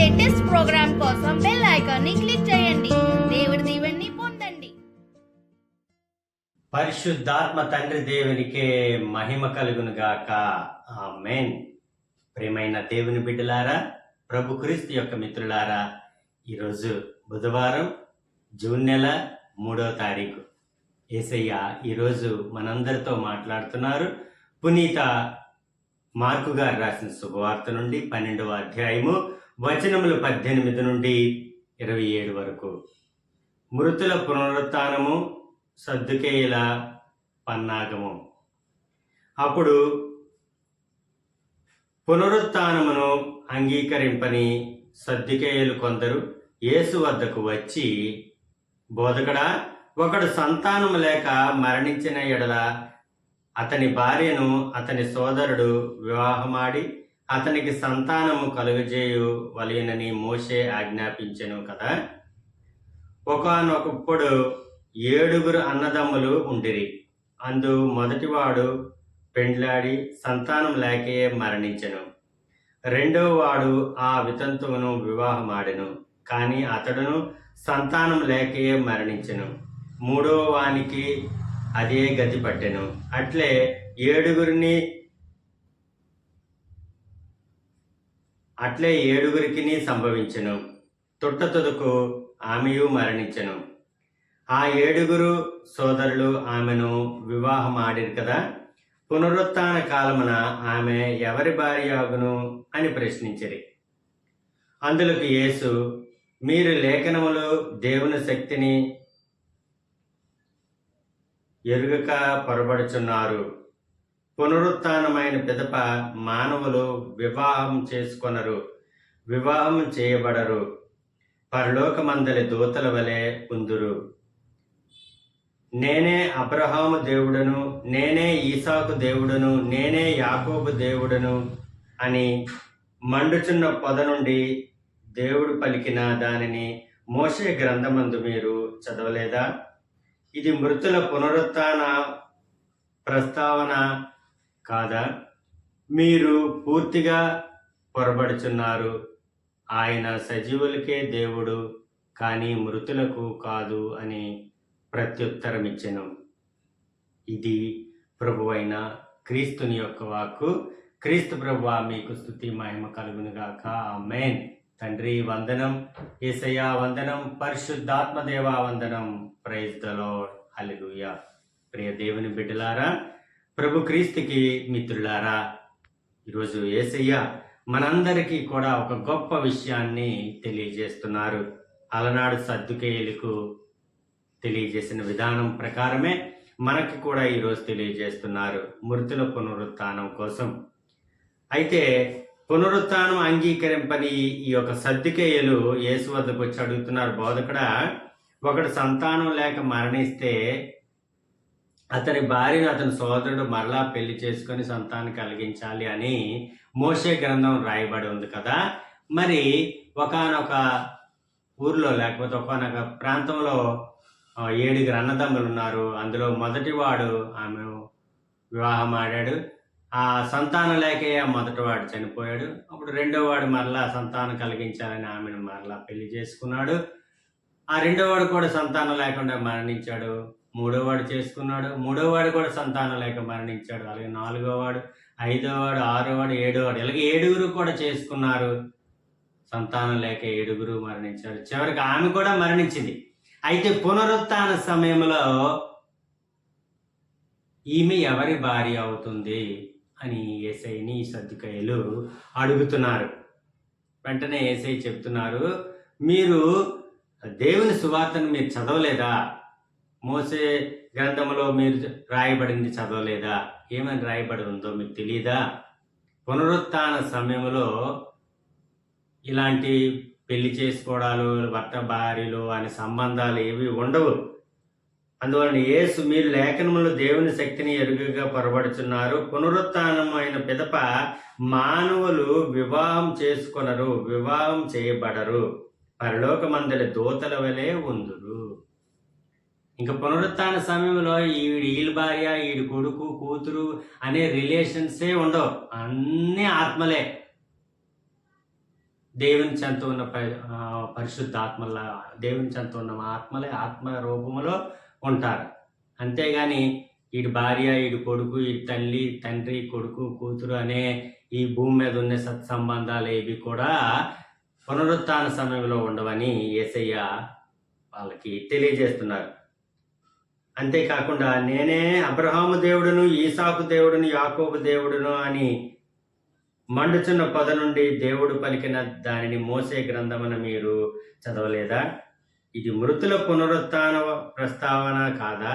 Latest programme కోసం bell icon ని click చేయండి. దేవుడి దీవెనని పొందండి. పరిశుద్ధాత్మ తండ్రి దేవునికే మహిమ కలుగును గాక. ఆమేన్. ప్రియమైన దేవుని బిడ్డలారా, ప్రభు క్రీస్తు యొక్క మిత్రులారా, ఈరోజు బుధవారం, జూన్ నెల 3వ తారీఖు. యేసయ్య ఈరోజు మనందరితో మాట్లాడుతున్నారు. పునీత మార్కు గారు రాసిన శుభవార్త నుండి 12వ అధ్యాయము వచనములు 18 నుండి 27 వరకు. మృతుల పునరుత్థానము, సద్దుకేయుల పన్నాగము. అప్పుడు పునరుత్థానమును అంగీకరింపని సద్దుకేయులు కొందరు యేసు వద్దకు వచ్చి, బోధకుడా, ఒకడు సంతానము లేక మరణించిన ఎడల అతని భార్యను అతని సోదరుడు వివాహమాడి అతనికి సంతానము కలుగజేయు వలెనని మోషే ఆజ్ఞాపించెను కదా. ఒకానొకప్పుడు 7 అన్నదమ్ములు ఉండిరి. అందు మొదటివాడు పెండ్లాడి సంతానం లేకే మరణించెను. రెండవ వాడు ఆ వితంతువును వివాహమాడెను, కానీ అతడును సంతానం లేకే మరణించెను. మూడవ వానికి అదే గతి పట్టెను. అట్లే 7 సంభవించెను. తుదకు ఆమెయు మరణించెను. ఆ 7 సోదరులు ఆమెను వివాహమాడిరు కదా. పునరుత్థాన కాలమున ఆమె ఎవరి భార్య అగును అని ప్రశ్నించిరి. అందులకు యేసు, మీరు లేఖనములు దేవుని శక్తిని ఎరుగక పొరబడుచున్నారు. పునరుత్థానమైన పిదప మానవులు వివాహం చేసుకొనరు, వివాహం చేయబడరు, పరలోకమందలి దూతల వలె ఉందురు. నేనే అబ్రహాము దేవుడను, నేనే ఈసాకు దేవుడను, నేనే యాకోబు దేవుడను అని మండుచున్న పొద నుండి దేవుడు పలికిన దానిని మోషే గ్రంథమందు మీరు చదవలేదా? ఇది మృతుల పునరుత్థాన ప్రస్తావన కాదా? మీరు పూర్తిగా పొరబడుచున్నారు. ఆయన సజీవులకే దేవుడు, కానీ మృతులకు కాదు అని ప్రత్యుత్తరమిచ్చెను. ఇది ప్రభువైన క్రీస్తుని యొక్క వాక్కు. క్రీస్తు ప్రభువా, మీకు స్తుతి మహిమ కలుగునుగాక. ఆమేన్. తండ్రి వందనం, యేసయ్య వందనం, పరిశుద్ధాత్మ దేవా వందనం. Praise the Lord. హల్లెలూయా. ప్రియ దేవుని బిడ్డలారా, ప్రభు క్రీస్తుకి మిత్రులారా, ఈరోజు యేసయ్య మనందరికీ కూడా ఒక గొప్ప విషయాన్ని తెలియజేస్తున్నారు. అలనాడు సద్దుకేయులకు తెలియజేసిన విధానం ప్రకారమే మనకి కూడా ఈరోజు తెలియజేస్తున్నారు, మృతుల పునరుత్థానం కోసం. అయితే పునరుత్థానం అంగీకరింపని ఈ యొక్క సద్దుకేయులు యేసు వద్దకు వచ్చి అడుగుతున్నారు, బోధకుడా, ఒకడు సంతానం లేక మరణిస్తే అతని భార్యను అతని సోదరుడు మరలా పెళ్లి చేసుకొని సంతానం కలిగించాలి అని మోషే గ్రంథం రాయబడి ఉంది కదా. మరి ఒకానొక ఊర్లో లేకపోతే ఒకానొక ప్రాంతంలో 7 అన్నదమ్ములు ఉన్నారు. అందులో మొదటివాడు ఆమె వివాహం ఆడాడు. ఆ సంతానం లేకే మొదటివాడు చనిపోయాడు. అప్పుడు రెండో వాడు మరలా సంతానం కలిగించాలని ఆమెను మరలా పెళ్లి చేసుకున్నాడు. ఆ రెండో వాడు కూడా సంతానం లేకుండా మరణించాడు. మూడో వాడు చేసుకున్నాడు. మూడో వాడు కూడా సంతానం లేక మరణించాడు. అలాగే 4వ వాడు, 5వ వాడు, 6వ వాడు, 7వ వాడు, ఇలాగే 7 కూడా చేసుకున్నారు. సంతానం లేక 7 మరణించారు. చివరికి ఆమె కూడా మరణించింది. అయితే పునరుత్థాన సమయంలో ఈమె ఎవరి భార్య అవుతుంది అని యేసయ్యని సద్దుకేయులు అడుగుతున్నారు. వెంటనే యేసయ్య చెప్తున్నారు, మీరు దేవుని సువార్తను మీరు చదవలేదా? మోసే గ్రంథంలో మీరు రాయబడింది చదవలేదా? ఏమని రాయబడి ఉందో మీకు తెలియదా? పునరుత్థాన సమయంలో ఇలాంటి పెళ్లి చేసుకోవడాలు, భర్త భార్యలు అనే సంబంధాలు ఏవి ఉండవు. అందువలన యేసు, మీరు లేఖనములు దేవుని శక్తిని ఎరుగగా పొరబడుచున్నారు. పునరుత్థానం అయిన పిదప మానవులు వివాహం చేసుకొనరు, వివాహం చేయబడరు, పరలోకమందలి దూతల వలె ఉందురు. ఇంకా పునరుత్థాన సమయంలో వీళ్ళ భార్య, వీడి కొడుకు, కూతురు అనే రిలేషన్సే ఉండవు. అన్నీ ఆత్మలే. దేవుని చెంత ఉన్న పరిశుద్ధాత్మల దేవుని చెంత ఉన్న ఆత్మలే ఆత్మ రూపంలో ఉంటారు. అంతేగాని ఈడు భార్య, ఈడు కొడుకు, ఈ తల్లి, తండ్రి, కొడుకు, కూతురు అనే ఈ భూమి మీద ఉన్న సత్సంబంధాలు ఏవి కూడా పునరుత్థాన సమయంలో ఉండవని యేసయ్య వాళ్ళకి తెలియజేస్తున్నారు. అంతేకాకుండా నేనే అబ్రహాము దేవుడును, ఈసాకు దేవుడును, యాకోబు దేవుడును అని మండుచున్న పొద నుండి దేవుడు పలికిన దానిని మోసే గ్రంథమున మీరు చదవలేదా? ఇది మృతుల పునరుత్థాన ప్రస్తావన కాదా?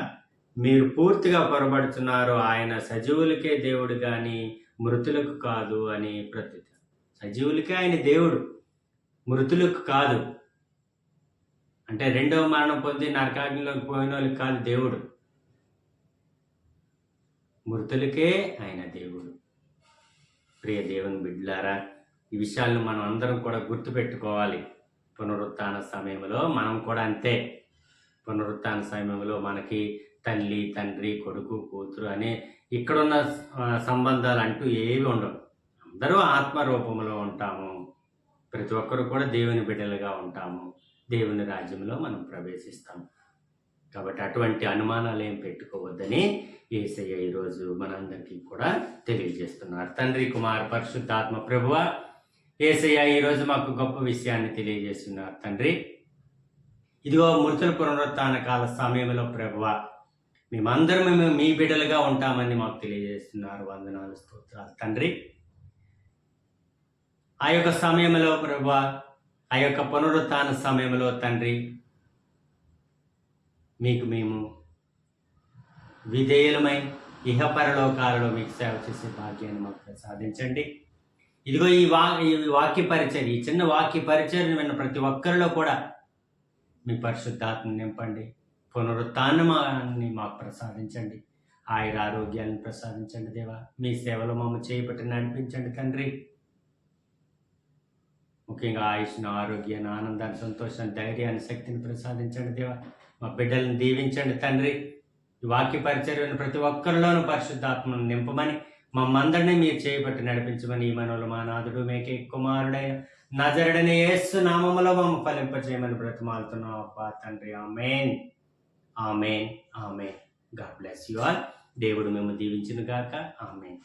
మీరు పూర్తిగా పొరబడుతున్నారు. ఆయన సజీవులకే దేవుడు కానీ మృతులకు కాదు అని ప్రత్యుత్తరం. సజీవులకే ఆయన దేవుడు, మృతులకు కాదు. అంటే రెండవ మరణం పొంది నరకాగ్నిలోకి పోయిన వాళ్ళకి కాదు దేవుడు, మృతులకే ఆయన దేవుడు. ప్రియ దేవుని బిడ్డలారా, ఈ విషయాలను మనం అందరం కూడా గుర్తుపెట్టుకోవాలి. పునరుత్థాన సమయంలో మనం కూడా అంతే. పునరుత్థాన సమయంలో మనకి తల్లి, తండ్రి, కొడుకు, కూతురు అనే ఇక్కడున్న సంబంధాలు అంటూ ఏవి ఉండవు. అందరూ ఆత్మరూపంలో ఉంటాము. ప్రతి ఒక్కరు కూడా దేవుని బిడ్డలుగా ఉంటాము. దేవుని రాజ్యంలో మనం ప్రవేశిస్తాము. కాబట్టి అటువంటి అనుమానాలు ఏం పెట్టుకోవద్దని యేసయ్య ఈరోజు మనందరికీ కూడా తెలియజేస్తున్నారు. తండ్రి, కుమార, పరిశుద్ధాత్మ ప్రభువా, యేసయ్య ఈరోజు మాకు గొప్ప విషయాన్ని తెలియజేస్తున్నారు. తండ్రి, ఇదిగో మృతుల పునరుత్థాన కాల సమయంలో ప్రభువా, మేమందరం మీ బిడ్డలుగా ఉంటామని మాకు తెలియజేస్తున్నారు. వందనాలు, స్తోత్రాలు తండ్రి. ఆ యొక్క సమయంలో ప్రభువా, ఆ యొక్క పునరుత్థాన సమయంలో తండ్రి, మీకు మేము విధేయులమై ఇహపరలోకాలలో మీకు సేవ చేసే భాగ్యాన్ని మాకు ప్రసాదించండి. ఇదిగో ఈ వాక్య పరిచర్య, ఈ చిన్న వాక్య పరిచర్యను విన్న ప్రతి ఒక్కరిలో కూడా మీ పరిశుద్ధాత్మను నింపండి. పునరుత్థానాన్ని మాకు ప్రసాదించండి. ఆరోగ్యాలను ప్రసాదించండి దేవా. మీ సేవలో మమ్మల్ని చేపట్టి నడిపించండి తండ్రి. ముఖ్యంగా ఆయుష్ను, ఆరోగ్యాన్ని, ఆనందాన్ని, సంతోషాన్ని, ధైర్యాన్ని, శక్తిని ప్రసాదించండి దేవా. మా బిడ్డలను దీవించండి తండ్రి. ఈ వాక్య పరిచర్యను ప్రతి ఒక్కరిలోనూ పరిశుద్ధాత్మను నింపమని, మమ్మందరినీ మీరు చేయబట్టి నడిపించమని ఈ మనవులు మా నాథుడు మేకే కుమారుడైన నజరుడైన యేసు నామములో మమ్మ ఫలింపజేయమని బ్రతిమాలుతున్నాం అబ్బా తండ్రి. Amen, amen, amen. God bless you all. దేవుడు మేము దీవించును గాక. ఆమేన్.